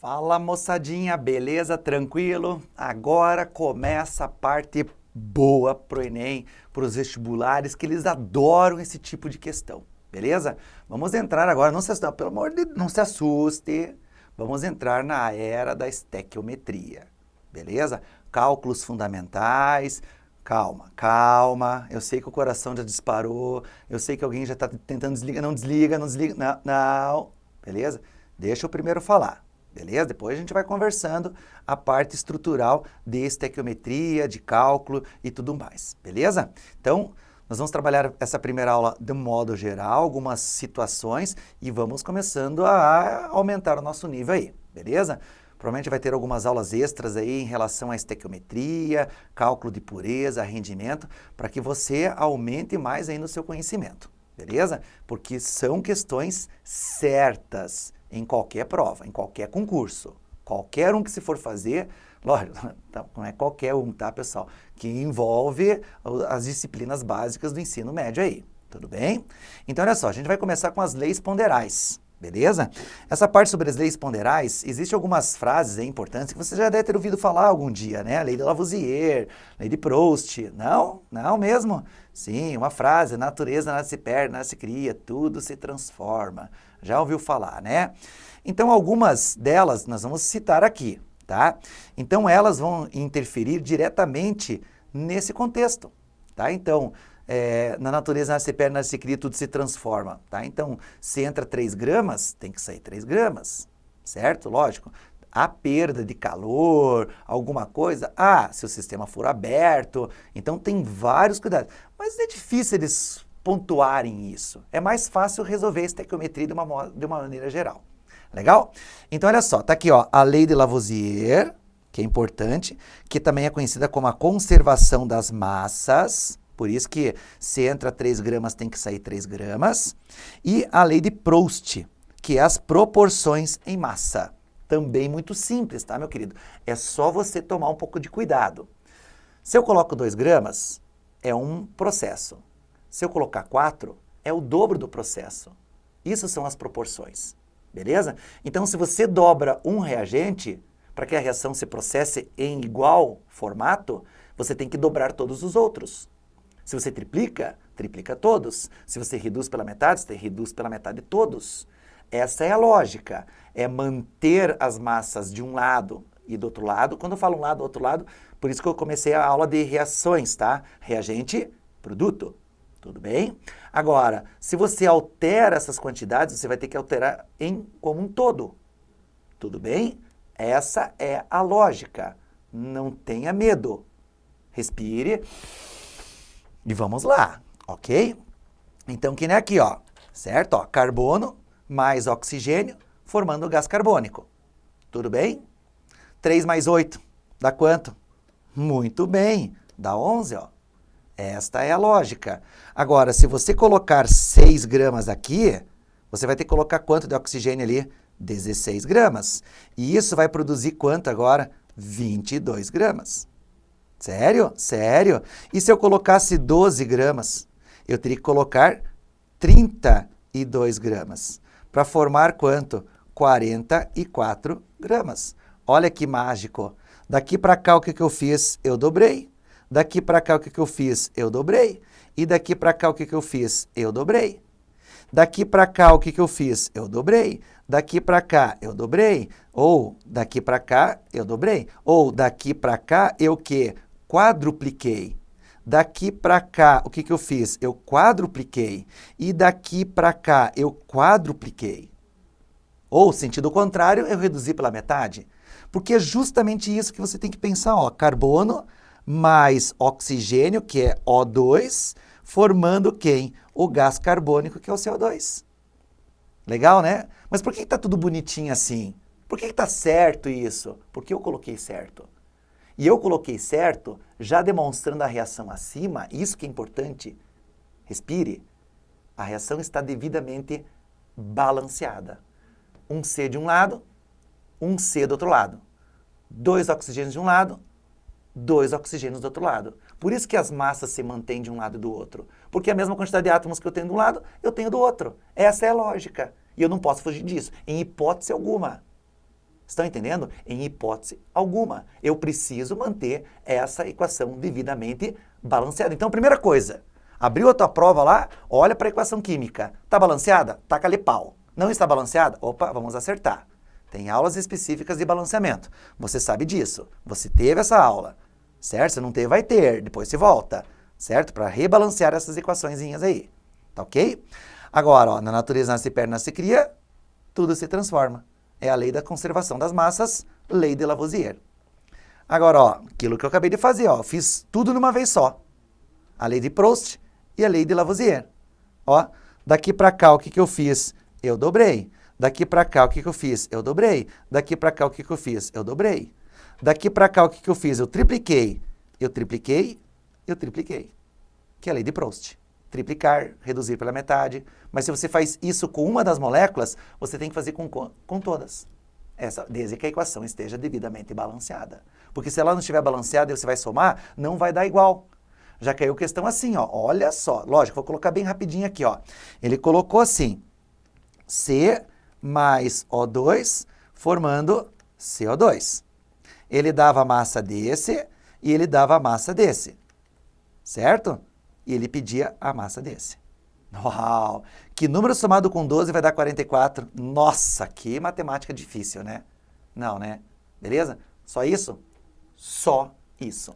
Fala moçadinha, beleza? Tranquilo? Agora começa a parte boa pro Enem, pros vestibulares, que eles adoram esse tipo de questão, beleza? Vamos entrar agora, não se assuste, pelo amor de Deus, não se assuste, vamos entrar na era da estequiometria, beleza? Cálculos fundamentais, calma, calma, eu sei que o coração já disparou, eu sei que alguém já está tentando desligar, não desliga, não desliga, não, não, beleza? Deixa eu primeiro falar. Beleza? Depois a gente vai conversando a parte estrutural de estequiometria, de cálculo e tudo mais. Beleza? Então, nós vamos trabalhar essa primeira aula de modo geral, algumas situações e vamos começando a aumentar o nosso nível aí. Beleza? Provavelmente vai ter algumas aulas extras aí em relação à estequiometria, cálculo de pureza, rendimento, para que você aumente mais ainda o seu conhecimento. Beleza? Porque são questões certas em qualquer prova, em qualquer concurso. Qualquer um que se for fazer, lógico, não é qualquer um, tá, pessoal? Que envolve as disciplinas básicas do ensino médio aí, tudo bem? Então, olha só, a gente vai começar com as leis ponderais, beleza? Essa parte sobre as leis ponderais, existem algumas frases aí importantes que você já deve ter ouvido falar algum dia, né? Lei de Lavoisier, lei de Proust, não? Não mesmo? Sim, uma frase, natureza nada se perde, nada se cria, tudo se transforma. Já ouviu falar, né? Então, algumas delas nós vamos citar aqui, tá? Então, elas vão interferir diretamente nesse contexto, tá? Então, na natureza nada se perde, nada se cria, tudo se transforma, tá? Então, se entra 3 gramas, tem que sair 3 gramas, certo? Lógico. A perda de calor, alguma coisa, se o sistema for aberto, então tem vários cuidados. Mas é difícil eles pontuarem isso. É mais fácil resolver a estequiometria de uma maneira geral. Legal? Então, olha só, tá aqui, ó, a lei de Lavoisier, que é importante, que também é conhecida como a conservação das massas, por isso que se entra 3 gramas tem que sair 3 gramas, e a lei de Proust, que é as proporções em massa. Também muito simples, tá, meu querido? É só você tomar um pouco de cuidado. Se eu coloco 2 gramas, é um processo. Se eu colocar 4, é o dobro do processo. Isso são as proporções, beleza? Então, se você dobra um reagente, para que a reação se processe em igual formato, você tem que dobrar todos os outros. Se você triplica, triplica todos. Se você reduz pela metade, você reduz pela metade todos. Essa é a lógica, é manter as massas de um lado e do outro lado. Quando eu falo um lado, outro lado, por isso que eu comecei a aula de reações, tá? Reagente, produto, tudo bem? Agora, se você altera essas quantidades, você vai ter que alterar como um todo, tudo bem? Essa é a lógica, não tenha medo, respire e vamos lá, ok? Então, que nem aqui, ó, certo? Ó, carbono mais oxigênio, formando o gás carbônico. Tudo bem? 3 mais 8, dá quanto? Muito bem, dá 11, ó. Esta é a lógica. Agora, se você colocar 6 gramas aqui, você vai ter que colocar quanto de oxigênio ali? 16 gramas. E isso vai produzir quanto agora? 22 gramas. Sério? Sério? E se eu colocasse 12 gramas? Eu teria que colocar 32 gramas. Para formar quanto? 44 gramas. Olha que mágico. Daqui para cá o que eu fiz? Eu dobrei. Daqui para cá o que eu fiz? Eu dobrei. E daqui para cá o que eu fiz? Eu dobrei. Daqui para cá o que eu fiz? Eu dobrei. Daqui para cá eu dobrei. Ou daqui para cá eu dobrei. Ou daqui para cá eu que? Quadrupliquei. Daqui para cá, o que eu fiz? Eu quadrupliquei. E daqui para cá, eu quadrupliquei. Ou, sentido contrário, eu reduzi pela metade. Porque é justamente isso que você tem que pensar, ó. Carbono mais oxigênio, que é O2, formando quem? O gás carbônico, que é o CO2. Legal, né? Mas por que está tudo bonitinho assim? Por que está certo isso? Porque eu coloquei certo. E eu coloquei certo, já demonstrando a reação acima, isso que é importante, respire, a reação está devidamente balanceada. Um C de um lado, um C do outro lado. 2 oxigênios de um lado, 2 oxigênios do outro lado. Por isso que as massas se mantêm de um lado e do outro. Porque a mesma quantidade de átomos que eu tenho de um lado, eu tenho do outro. Essa é a lógica. E eu não posso fugir disso, em hipótese alguma. Estão entendendo? Em hipótese alguma. Eu preciso manter essa equação devidamente balanceada. Então, primeira coisa, abriu a tua prova lá, olha para a equação química. Está balanceada? Taca ali pau. Não está balanceada? Opa, vamos acertar. Tem aulas específicas de balanceamento. Você sabe disso. Você teve essa aula, certo? Se não teve, vai ter. Depois você volta, certo? Para rebalancear essas equaçõezinhas aí. Tá ok? Agora, ó, na natureza nasce perde, nasce cria, tudo se transforma. É a lei da conservação das massas, lei de Lavoisier. Agora, ó, aquilo que eu acabei de fazer, ó, fiz tudo numa vez só. A lei de Proust e a lei de Lavoisier. Ó, daqui para cá, o que que eu fiz? Eu dobrei. Daqui para cá, o que que eu fiz? Eu dobrei. Daqui para cá, o que que eu fiz? Eu dobrei. Daqui para cá, o que que eu fiz? Eu tripliquei. Eu tripliquei, eu tripliquei. Que é a lei de Proust. Triplicar, reduzir pela metade. Mas se você faz isso com uma das moléculas, você tem que fazer com todas. Desde que a equação esteja devidamente balanceada. Porque se ela não estiver balanceada e você vai somar, não vai dar igual. Já caiu questão assim, ó. Olha só. Lógico, vou colocar bem rapidinho aqui, ó. Ele colocou assim, C mais O2 formando CO2. Ele dava a massa desse e ele dava a massa desse. Certo? E ele pedia a massa desse. Uau! Que número somado com 12 vai dar 44? Nossa, que matemática difícil, né? Não, né? Beleza? Só isso? Só isso.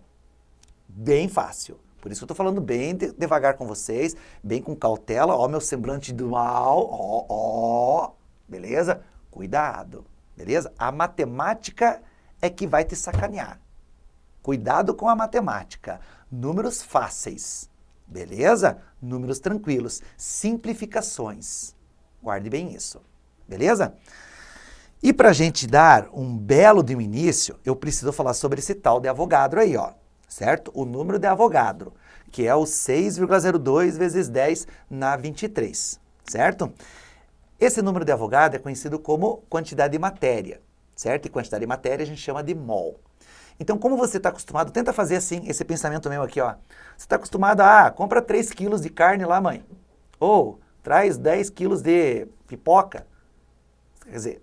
Bem fácil. Por isso eu estou falando bem devagar com vocês, bem com cautela. Ó, meu semblante do mal. Ó, ó. Beleza? Cuidado. Beleza? A matemática é que vai te sacanear. Cuidado com a matemática. Números fáceis. Beleza? Números tranquilos. Simplificações. Guarde bem isso. Beleza? E para a gente dar um belo de um início, eu preciso falar sobre esse tal de Avogadro aí, ó. Certo? O número de Avogadro, que é o 6,02 vezes 10 na 23. Certo? Esse número de Avogadro é conhecido como quantidade de matéria. Certo? E quantidade de matéria a gente chama de mol. Então, como você está acostumado, tenta fazer assim, esse pensamento meu aqui, ó. Você está acostumado a, compra 3 quilos de carne lá, mãe. Ou, traz 10 quilos de pipoca. Quer dizer,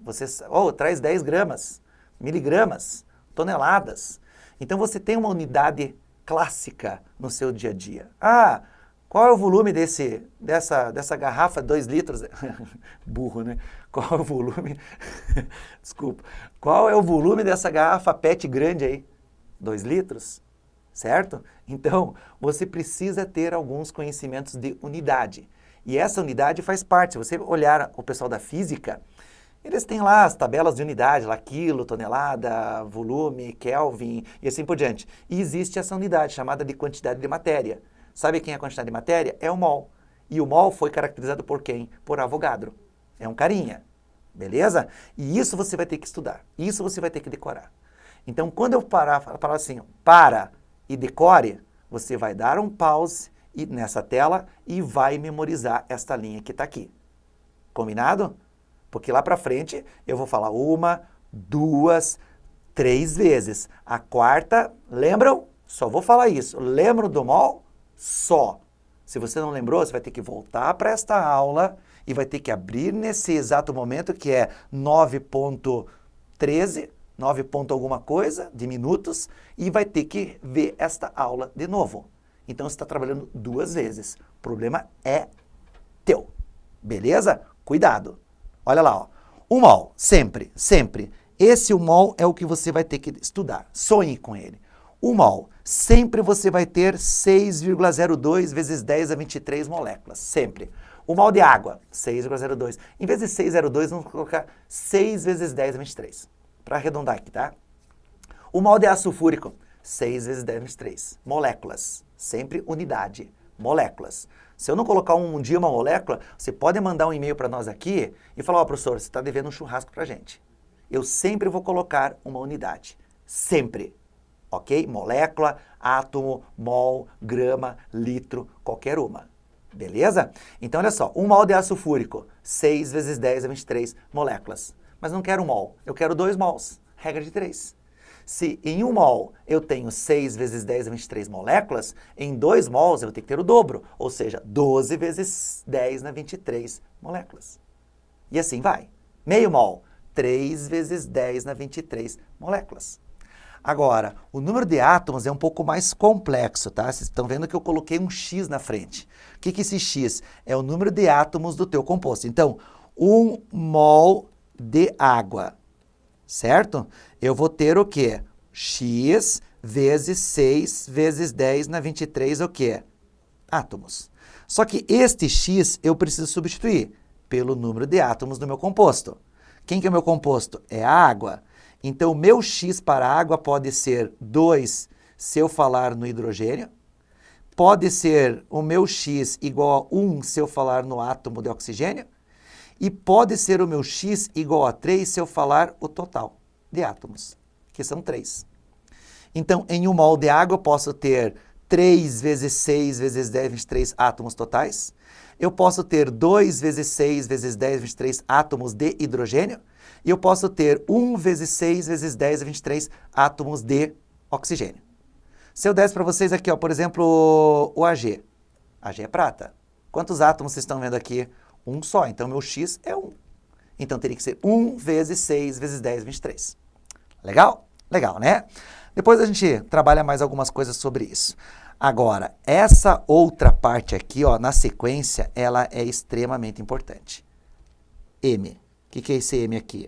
traz 10 gramas, miligramas, toneladas. Então, você tem uma unidade clássica no seu dia a dia. Ah, qual é o volume dessa garrafa 2 litros? Burro, né? Qual é o volume? Desculpa. Qual é o volume dessa garrafa PET grande aí? 2 litros? Certo? Então, você precisa ter alguns conhecimentos de unidade. E essa unidade faz parte. Se você olhar o pessoal da física, eles têm lá as tabelas de unidade, lá quilo, tonelada, volume, Kelvin e assim por diante. E existe essa unidade chamada de quantidade de matéria. Sabe quem é a quantidade de matéria? É o mol. E o mol foi caracterizado por quem? Por Avogadro. É um carinha. Beleza? E isso você vai ter que estudar. Isso você vai ter que decorar. Então, quando eu falar assim, para e decore, você vai dar um pause nessa tela e vai memorizar esta linha que está aqui. Combinado? Porque lá para frente eu vou falar 1, 2, 3 vezes. A quarta, lembram? Só vou falar isso. Lembram do mol? Só. Se você não lembrou, você vai ter que voltar para esta aula e vai ter que abrir nesse exato momento, que é 9.13, 9 ponto alguma coisa de minutos, e vai ter que ver esta aula de novo. Então, você está trabalhando 2 vezes. O problema é teu. Beleza? Cuidado. Olha lá, ó. O mol, sempre, sempre. Esse o mol é o que você vai ter que estudar. Sonhe com ele. O mol, sempre você vai ter 6,02 vezes 10 a 23 moléculas. Sempre. O mol de água, 6,02. Em vez de 6,02, vamos colocar 6 vezes 10 a 23. Para arredondar aqui, tá? O mol de ácido sulfúrico, 6 vezes 10 a 23. Moléculas. Sempre unidade. Moléculas. Se eu não colocar um dia uma molécula, você pode mandar um e-mail para nós aqui e falar, ó, professor, você está devendo um churrasco para a gente. Eu sempre vou colocar uma unidade. Sempre. Ok? Molécula, átomo, mol, grama, litro, qualquer uma. Beleza? Então, olha só, 1 mol de ácido sulfúrico, 6 vezes 10 a 23 moléculas. Mas não quero 1 mol, eu quero 2 mols. Regra de 3. Se em 1 mol eu tenho 6 vezes 10 a 23 moléculas, em 2 mols eu vou ter que ter o dobro, ou seja, 12 vezes 10 na 23 moléculas. E assim vai. Meio mol, 3 vezes 10 na 23 moléculas. Agora, o número de átomos é um pouco mais complexo, tá? Vocês estão vendo que eu coloquei um X na frente. O que é esse X? É o número de átomos do teu composto. Então, 1 mol de água, certo? Eu vou ter o quê? X vezes 6 vezes 10 na 23, o quê? Átomos. Só que este X eu preciso substituir pelo número de átomos do meu composto. Quem que é o meu composto? É a água. Então, o meu X para a água pode ser 2 se eu falar no hidrogênio. Pode ser o meu X igual a 1 se eu falar no átomo de oxigênio. E pode ser o meu X igual a 3 se eu falar o total de átomos, que são 3. Então, em 1 mol de água, eu posso ter 3 vezes 6 vezes 10, 23 átomos totais. Eu posso ter 2 vezes 6 vezes 10, 23 átomos de hidrogênio. E eu posso ter 1 vezes 6 vezes 10, 23 átomos de oxigênio. Se eu desse para vocês aqui, ó, por exemplo, o Ag. Ag é prata. Quantos átomos vocês estão vendo aqui? Um só. Então, meu X é 1. Então, teria que ser 1 vezes 6 vezes 10, 23. Legal? Legal, né? Depois a gente trabalha mais algumas coisas sobre isso. Agora, essa outra parte aqui, ó, na sequência, ela é extremamente importante. M. O que é esse M aqui?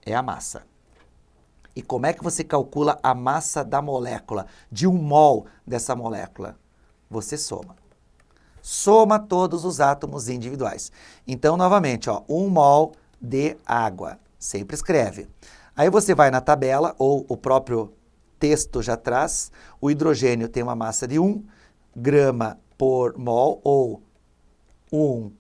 É a massa. E como é que você calcula a massa da molécula, de 1 mol dessa molécula? Você soma. Soma todos os átomos individuais. Então, novamente, ó, 1 mol de água. Sempre escreve. Aí você vai na tabela, ou o próprio texto já traz, o hidrogênio tem uma massa de 1 grama por mol, ou 1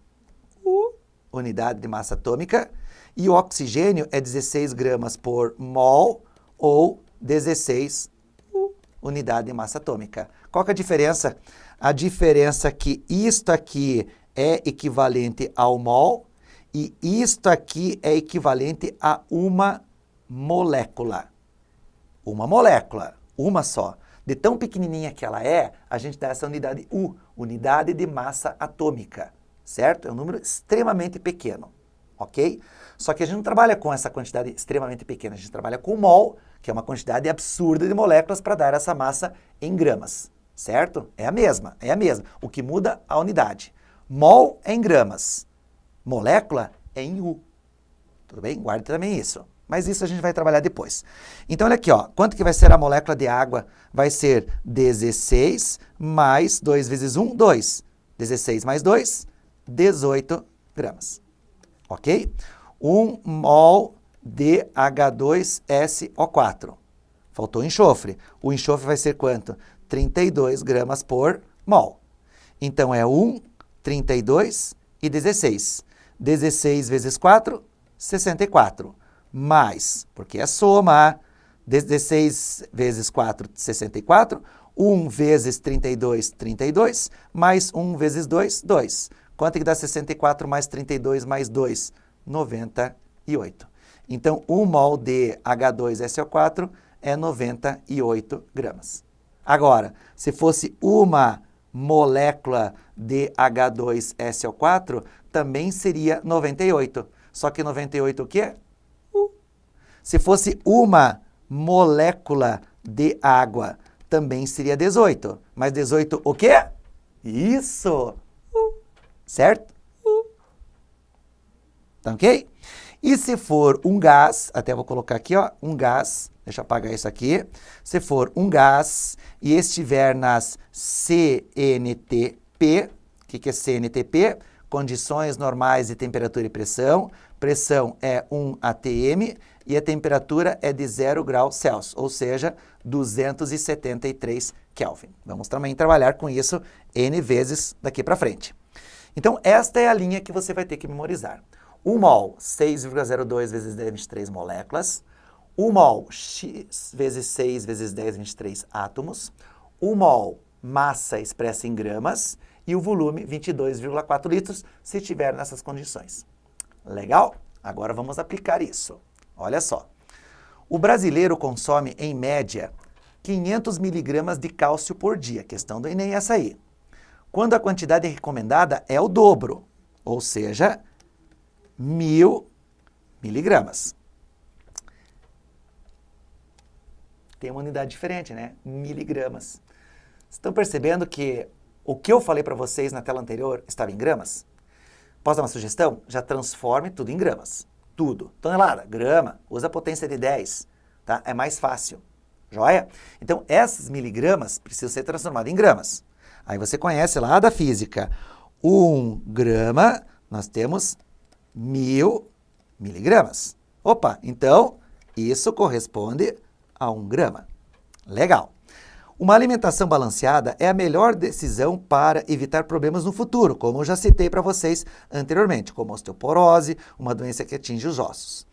unidade de massa atômica, e o oxigênio é 16 gramas por mol, ou 16 unidade de massa atômica. Qual que é a diferença? A diferença é que isto aqui é equivalente ao mol, e isto aqui é equivalente a uma molécula. Uma molécula, uma só. De tão pequenininha que ela é, a gente dá essa unidade U, unidade de massa atômica, certo? É um número extremamente pequeno, ok? Só que a gente não trabalha com essa quantidade extremamente pequena, a gente trabalha com mol, que é uma quantidade absurda de moléculas para dar essa massa em gramas, certo? É a mesma, é a mesma. O que muda a unidade. Mol é em gramas, molécula é em U. Tudo bem? Guarde também isso. Mas isso a gente vai trabalhar depois. Então, olha aqui, ó. Quanto que vai ser a molécula de água? Vai ser 16 mais 2 vezes 1, 2. 16 mais 2, 18 gramas. Ok? 1 mol de H2SO4. Faltou enxofre. O enxofre vai ser quanto? 32 gramas por mol. Então, é 1, 32 e 16. 16 vezes 4, 64. Mais, porque é soma, 16 vezes 4, 64, 1 vezes 32, 32, mais 1 vezes 2, 2. Quanto que dá 64 mais 32 mais 2? 98. Então, 1 mol de H2SO4 é 98 gramas. Agora, se fosse uma molécula de H2SO4, também seria 98. Só que 98 o quê? Se fosse uma molécula de água, também seria 18. Mas 18 o quê? Isso! Certo? Tá ok? E se for um gás, até vou colocar aqui, ó, um gás, deixa eu apagar isso aqui. Se for um gás e estiver nas CNTP, o que é CNTP? Condições normais de temperatura e pressão. Pressão é 1 atm e a temperatura é de 0 graus Celsius, ou seja, 273 Kelvin. Vamos também trabalhar com isso N vezes daqui para frente. Então, esta é a linha que você vai ter que memorizar. 1 mol, 6,02 vezes 10, 23 moléculas. 1 mol, X vezes 6 vezes 10, 23 átomos. 1 mol, massa expressa em gramas. E o volume, 22,4 litros, se estiver nessas condições. Legal? Agora vamos aplicar isso. Olha só. O brasileiro consome, em média, 500 miligramas de cálcio por dia. A questão do Enem é essa aí. Quando a quantidade recomendada é o dobro, ou seja, 1.000 miligramas. Tem uma unidade diferente, né? Miligramas. Estão percebendo que o que eu falei para vocês na tela anterior estava em gramas? Posso dar uma sugestão? Já transforme tudo em gramas. Tudo. Tonelada, grama, usa a potência de 10, tá? É mais fácil. Joia? Então, essas miligramas precisam ser transformadas em gramas. Aí você conhece lá da física. 1 grama, nós temos 1000 miligramas. Opa, então, isso corresponde a 1 grama. Legal. Uma alimentação balanceada é a melhor decisão para evitar problemas no futuro, como eu já citei para vocês anteriormente, como osteoporose, uma doença que atinge os ossos.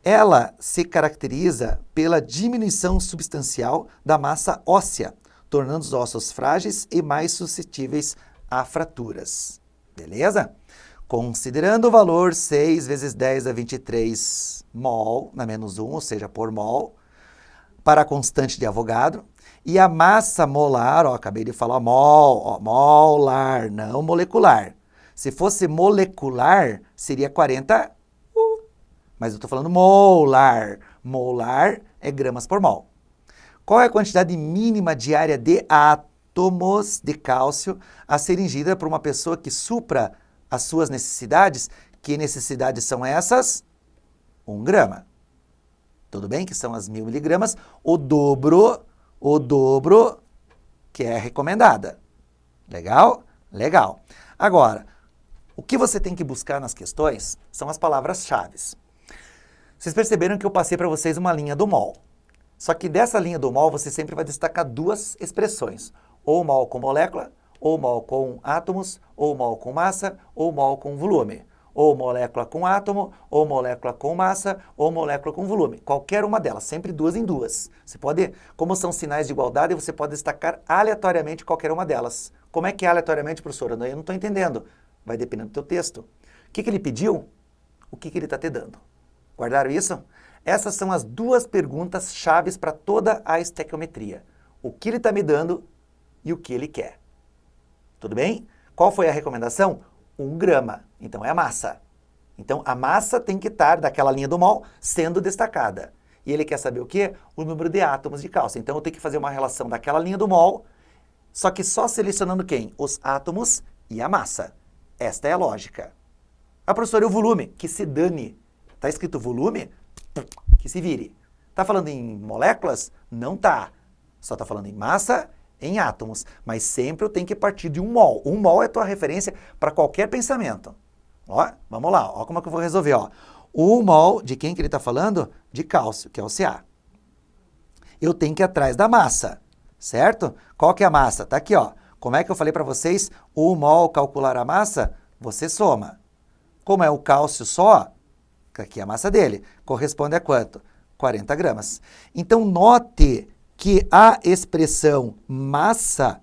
Ela se caracteriza pela diminuição substancial da massa óssea, tornando os ossos frágeis e mais suscetíveis a fraturas. Beleza? Considerando o valor 6 vezes 10 a 23 mol, na menos 1, ou seja, por mol, para a constante de Avogadro, e a massa molar, ó, acabei de falar mol, ó, molar, não molecular. Se fosse molecular, seria 40, mas eu estou falando molar. Molar é gramas por mol. Qual é a quantidade mínima diária de átomos de cálcio a ser ingida por uma pessoa que supra as suas necessidades? Que necessidades são essas? 1 grama. Tudo bem que são as 1000 miligramas, o dobro que é recomendada. Legal? Legal. Agora, o que você tem que buscar nas questões são as palavras-chave. Vocês perceberam que eu passei para vocês uma linha do mol. Só que dessa linha do mol você sempre vai destacar 2 expressões. Ou mol com molécula, ou mol com átomos, ou mol com massa, ou mol com volume. Ou molécula com átomo, ou molécula com massa, ou molécula com volume. Qualquer uma delas, sempre 2 em 2. Você pode, como são sinais de igualdade, você pode destacar aleatoriamente qualquer uma delas. Como é que é aleatoriamente, professor? Eu não estou entendendo. Vai dependendo do teu texto. O que ele pediu? O que ele está te dando? Guardaram isso? Essas são as 2 perguntas chaves para toda a estequiometria. O que ele está me dando e o que ele quer. Tudo bem? Qual foi a recomendação? 1 grama. Então é a massa. Então a massa tem que estar daquela linha do mol sendo destacada. E ele quer saber o quê? O número de átomos de cálcio. Então eu tenho que fazer uma relação daquela linha do mol, só que só selecionando quem? Os átomos e a massa. Esta é a lógica. Ah, professor, e o volume? Que se dane. Está escrito volume? Que se vire. Está falando em moléculas? Não está. Só está falando em massa, em átomos. Mas sempre eu tenho que partir de 1 mol. 1 mol é a tua referência para qualquer pensamento. Ó, vamos lá. Ó como é que eu vou resolver. Ó. 1 mol de quem que ele está falando? De cálcio, que é o Ca. Eu tenho que ir atrás da massa, certo? Qual que é a massa? Está aqui, ó. Como é que eu falei para vocês? 1 mol calcular a massa? Você soma. Como é o cálcio só, aqui é a massa dele, corresponde a quanto? 40 gramas. Então, note que a expressão massa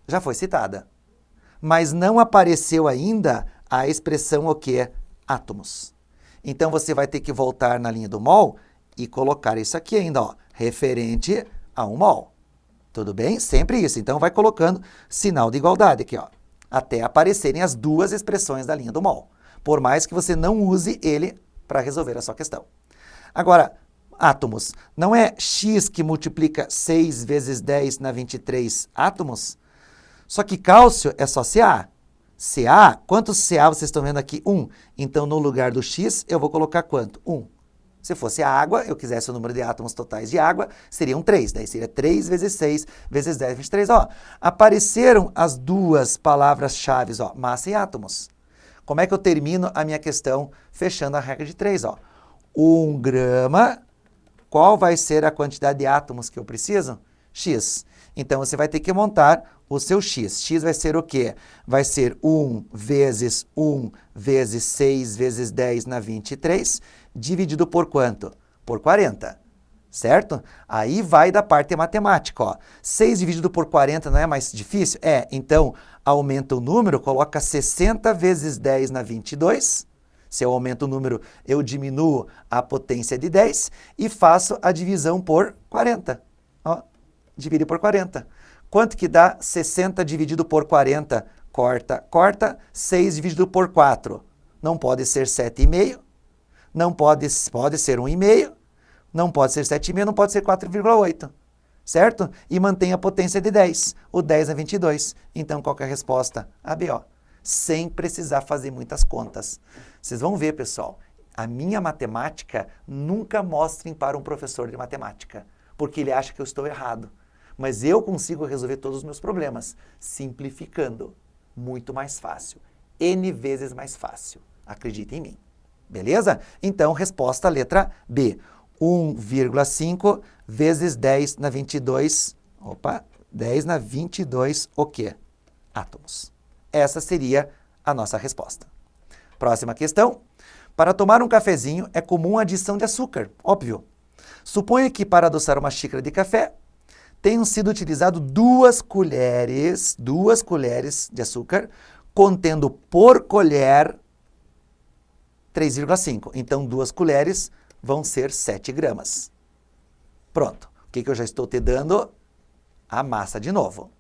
já foi citada, mas não apareceu ainda a expressão o quê? Átomos. Então, você vai ter que voltar na linha do mol e colocar isso aqui ainda, ó, referente a 1 mol. Tudo bem? Sempre isso. Então, vai colocando sinal de igualdade aqui, ó, até aparecerem as 2 expressões da linha do mol, por mais que você não use ele para resolver a sua questão. Agora, átomos. Não é X que multiplica 6 vezes 10 na 23 átomos? Só que cálcio é só Ca. Ca, quantos Ca vocês estão vendo aqui? 1. Então, no lugar do X, eu vou colocar quanto? 1. Se fosse a água, eu quisesse o número de átomos totais de água, seriam 3. Daí seria 3 vezes 6 vezes 10 vezes 3. Ó, apareceram as 2 palavras-chave, ó, massa e átomos. Como é que eu termino a minha questão fechando a regra de 3? Ó? 1 grama, qual vai ser a quantidade de átomos que eu preciso? X. Então, você vai ter que montar o seu X. X vai ser o quê? Vai ser 1 vezes 6 vezes 10 na 23, dividido por quanto? Por 40, certo? Aí vai da parte matemática, ó. 6 dividido por 40 não é mais difícil? É, então, aumenta o número, coloca 60 vezes 10 na 22. Se eu aumento o número, eu diminuo a potência de 10 e faço a divisão por 40. Ó, divide por 40. Quanto que dá 60 dividido por 40? Corta, corta. 6 dividido por 4. Não pode ser 7,5. Não pode ser 1,5, não pode ser 7,5, não pode ser 4,8, certo? E mantém a potência de 10. O 10 é 22. Então, qual que é a resposta? A B, ó. Sem precisar fazer muitas contas. Vocês vão ver, pessoal, a minha matemática nunca mostrem para um professor de matemática, porque ele acha que eu estou errado. Mas eu consigo resolver todos os meus problemas, simplificando. Muito mais fácil. N vezes mais fácil. Acredite em mim. Beleza? Então, resposta letra B. 1,5 vezes 10 na 22. Opa, 10 na 22 o quê? Átomos. Essa seria a nossa resposta. Próxima questão. Para tomar um cafezinho é comum a adição de açúcar, óbvio. Suponha que para adoçar uma xícara de café tenham sido utilizadas 2 colheres de açúcar, contendo por colher 3,5. Então, 2 colheres vão ser 7 gramas. Pronto. O que eu já estou te dando? A massa de novo.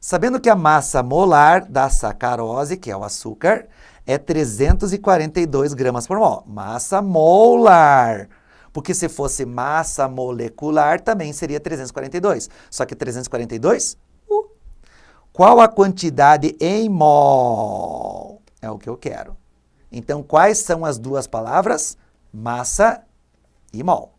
Sabendo que a massa molar da sacarose, que é o açúcar, é 342 gramas por mol. Massa molar. Porque se fosse massa molecular, também seria 342. Só que 342, qual a quantidade em mol? É o que eu quero. Então, quais são as duas palavras? Massa e mol.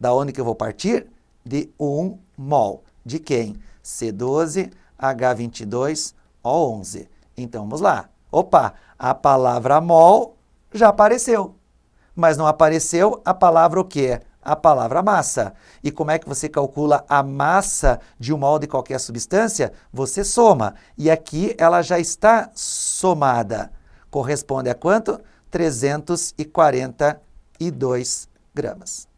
Da onde que eu vou partir? De 1 mol. De quem? C12, H22, O11. Então, vamos lá. Opa, a palavra mol já apareceu. Mas não apareceu a palavra o quê? A palavra massa. E como é que você calcula a massa de um mol de qualquer substância? Você soma. E aqui ela já está somada. Corresponde a quanto? 342 gramas.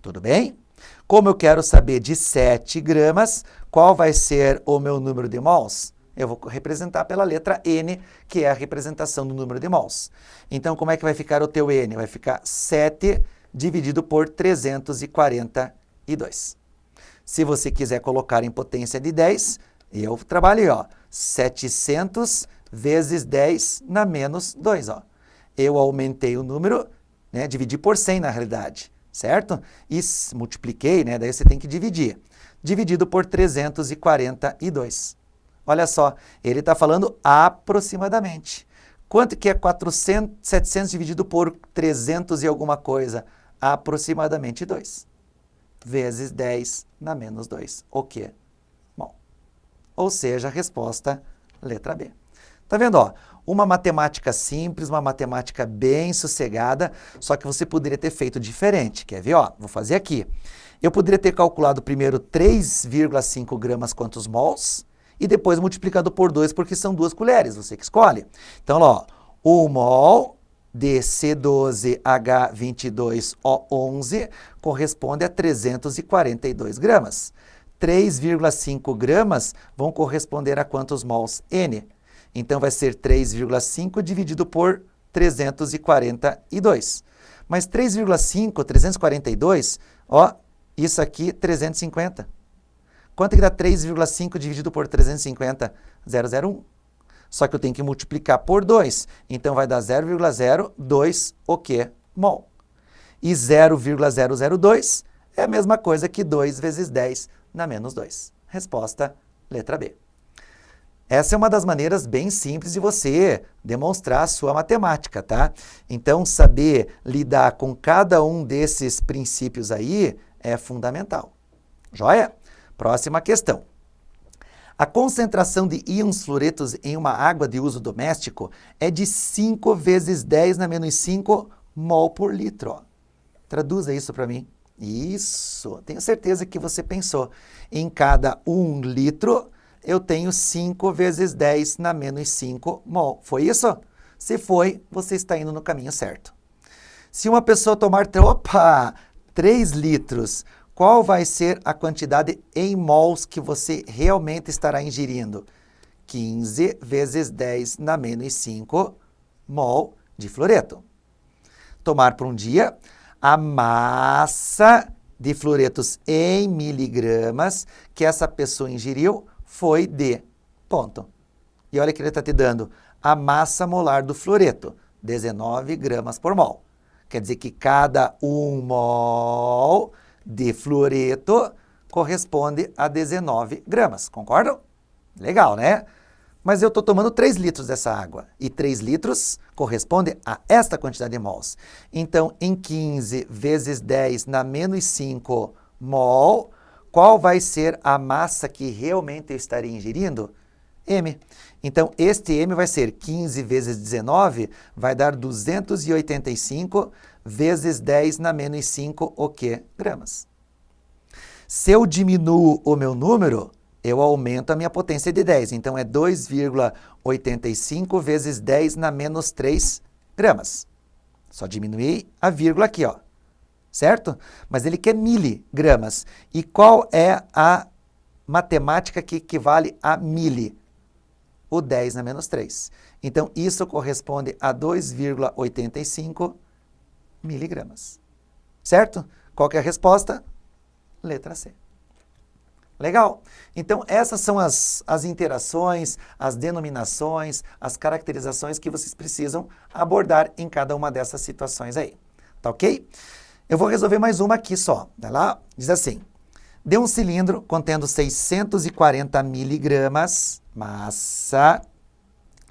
Tudo bem? Como eu quero saber de 7 gramas, qual vai ser o meu número de mols? Eu vou representar pela letra N, que é a representação do número de mols. Então, como é que vai ficar o teu N? Vai ficar 7 dividido por 342. Se você quiser colocar em potência de 10, eu trabalhei, ó, 700 vezes 10 na menos 2, ó. Eu aumentei o número, né, dividi por 100 na realidade, certo? E multipliquei, né, daí você tem que dividir. Dividido por 342. Olha só, ele está falando aproximadamente. Quanto que é 700 dividido por 300 e alguma coisa? Aproximadamente 2. Vezes 10 na menos 2. O quê? Bom, ou seja, a resposta, letra B. Tá vendo, ó? Uma matemática simples, uma matemática bem sossegada, só que você poderia ter feito diferente. Quer ver, ó? Vou fazer aqui. Eu poderia ter calculado primeiro 3,5 gramas quantos mols, e depois multiplicado por 2, porque são 2 colheres, você que escolhe. Então, ó, 1 mol de C12H22O11 corresponde a 342 gramas. 3,5 gramas vão corresponder a quantos mols? N. Então, vai ser 3,5 dividido por 342. Mas 3,5, 342, ó, isso aqui, 350. Quanto que dá 3,5 dividido por 350? 0,01. Só que eu tenho que multiplicar por 2. Então, vai dar 0,02 o quê? Mol. E 0,002 é a mesma coisa que 2 vezes 10 na menos 2. Resposta, letra B. Essa é uma das maneiras bem simples de você demonstrar a sua matemática, tá? Então, saber lidar com cada um desses princípios aí é fundamental. Joia? Próxima questão. A concentração de íons fluoretos em uma água de uso doméstico é de 5 vezes 10 na menos 5 mol por litro. Ó. Traduza isso para mim. Isso. Tenho certeza que você pensou. Em cada 1 litro, eu tenho 5 vezes 10 na menos 5 mol. Foi isso? Se foi, você está indo no caminho certo. Se uma pessoa tomar 3 litros, qual vai ser a quantidade em mols que você realmente estará ingerindo? 15 vezes 10 na menos 5 mol de fluoreto. Tomar por um dia, a massa de fluoretos em miligramas que essa pessoa ingeriu foi de ponto. E olha que ele está te dando a massa molar do fluoreto, 19 gramas por mol. Quer dizer que cada 1 mol de fluoreto corresponde a 19 gramas. Concordam? Legal, né? Mas eu estou tomando 3 litros dessa água. E 3 litros corresponde a esta quantidade de mols. Então, em 15 vezes 10 na menos 5 mol, qual vai ser a massa que realmente eu estaria ingerindo? M. Então, este M vai ser 15 vezes 19, vai dar 285 vezes 10 na menos 5, o quê? Gramas. Se eu diminuo o meu número, eu aumento a minha potência de 10. Então, é 2,85 vezes 10 na menos 3 gramas. Só diminuir a vírgula aqui, ó. Certo? Mas ele quer miligramas. E qual é a matemática que equivale a mili? O 10 na menos 3. Então, isso corresponde a 2,85 miligramas. Certo? Qual que é a resposta? Letra C. Legal? Então, essas são as interações, as denominações, as caracterizações que vocês precisam abordar em cada uma dessas situações aí. Tá ok? Eu vou resolver mais uma aqui só. Vai lá? Diz assim. De um cilindro contendo 640 miligramas massa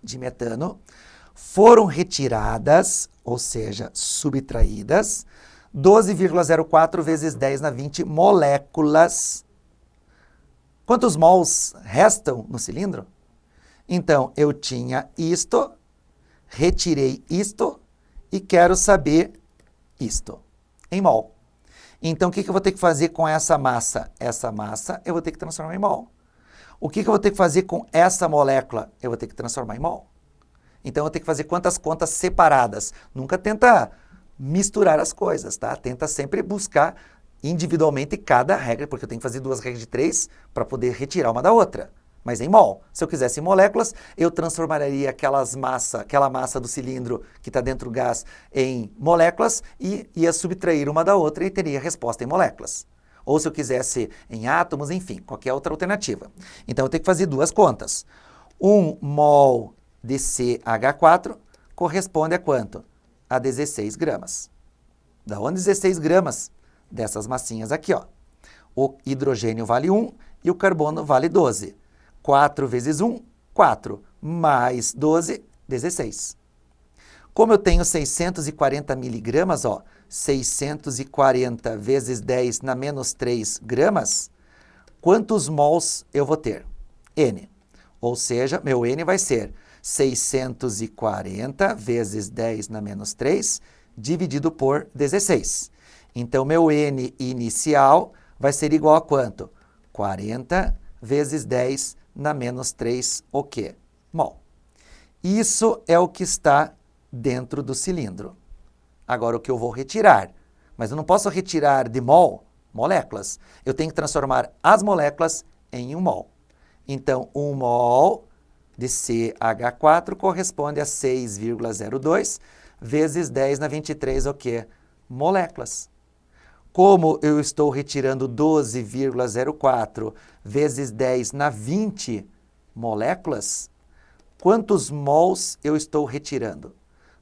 de metano, foram retiradas, ou seja, subtraídas, 12,04 vezes 10 na 20 moléculas. Quantos mols restam no cilindro? Então, eu tinha isto, retirei isto e quero saber isto, em mol. Então, o que eu vou ter que fazer com essa massa? Essa massa eu vou ter que transformar em mol. O que eu vou ter que fazer com essa molécula? Eu vou ter que transformar em mol. Então, eu vou ter que fazer quantas contas separadas. Nunca tenta misturar as coisas, tá? Tenta sempre buscar individualmente cada regra, porque eu tenho que fazer 2 regras de 3 para poder retirar uma da outra. Mas em mol. Se eu quisesse em moléculas, eu transformaria aquela massa do cilindro que está dentro do gás em moléculas e ia subtrair uma da outra e teria a resposta em moléculas. Ou se eu quisesse em átomos, enfim, qualquer outra alternativa. Então, eu tenho que fazer 2 contas. 1 mol de CH4 corresponde a quanto? A 16 gramas. Da onde 16 gramas? Dessas massinhas aqui, ó. O hidrogênio vale 1 e o carbono vale 12. 4 vezes 1, 4. Mais 12, 16. Como eu tenho 640 miligramas, ó, 640 vezes 10 na menos 3 gramas, quantos mols eu vou ter? N. Ou seja, meu N vai ser 640 vezes 10 na menos 3 dividido por 16. Então, meu N inicial vai ser igual a quanto? 40 vezes 10 na menos 3, o quê? Mol. Isso é o que está dentro do cilindro. Agora, o que eu vou retirar? Mas eu não posso retirar de mol moléculas. Eu tenho que transformar as moléculas em 1 mol. Então, 1 mol de CH4 corresponde a 6,02 vezes 10 na 23, o quê? Moléculas. Como eu estou retirando 12,04 vezes 10 na 20 moléculas, quantos mols eu estou retirando?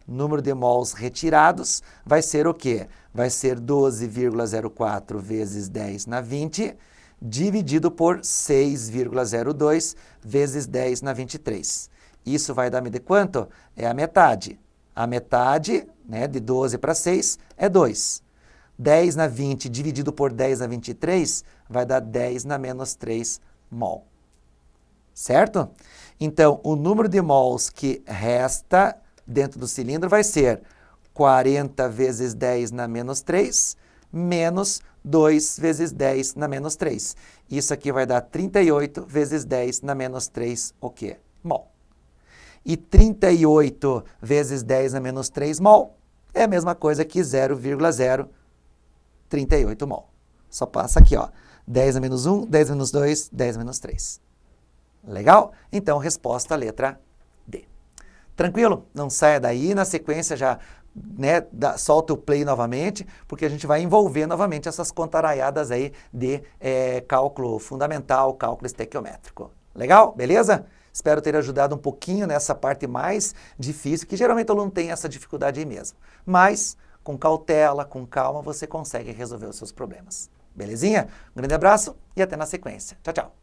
Número de mols retirados vai ser o quê? Vai ser 12,04 vezes 10 na 20, dividido por 6,02 vezes 10 na 23. Isso vai dar-me de quanto? É a metade. A metade, né, de 12 para 6 é 2. 10 na 20 dividido por 10 na 23 vai dar 10 na menos 3 mol. Certo? Então, o número de mols que resta dentro do cilindro vai ser 40 vezes 10 na menos 3 menos 2 vezes 10 na menos 3. Isso aqui vai dar 38 vezes 10 na menos 3, o quê? Mol. E 38 vezes 10 na menos 3 mol é a mesma coisa que 0,038 mol. Só passa aqui, ó. 10 a menos 1, 10 menos 2, 10 menos 3. Legal? Então, resposta letra D. Tranquilo? Não saia daí, na sequência já, né, solta o play novamente, porque a gente vai envolver novamente essas contaraiadas aí de cálculo fundamental, cálculo estequiométrico. Legal? Beleza? Espero ter ajudado um pouquinho nessa parte mais difícil, que geralmente o aluno tem essa dificuldade aí mesmo. Mas, com cautela, com calma, você consegue resolver os seus problemas. Belezinha? Um grande abraço e até na sequência. Tchau, tchau.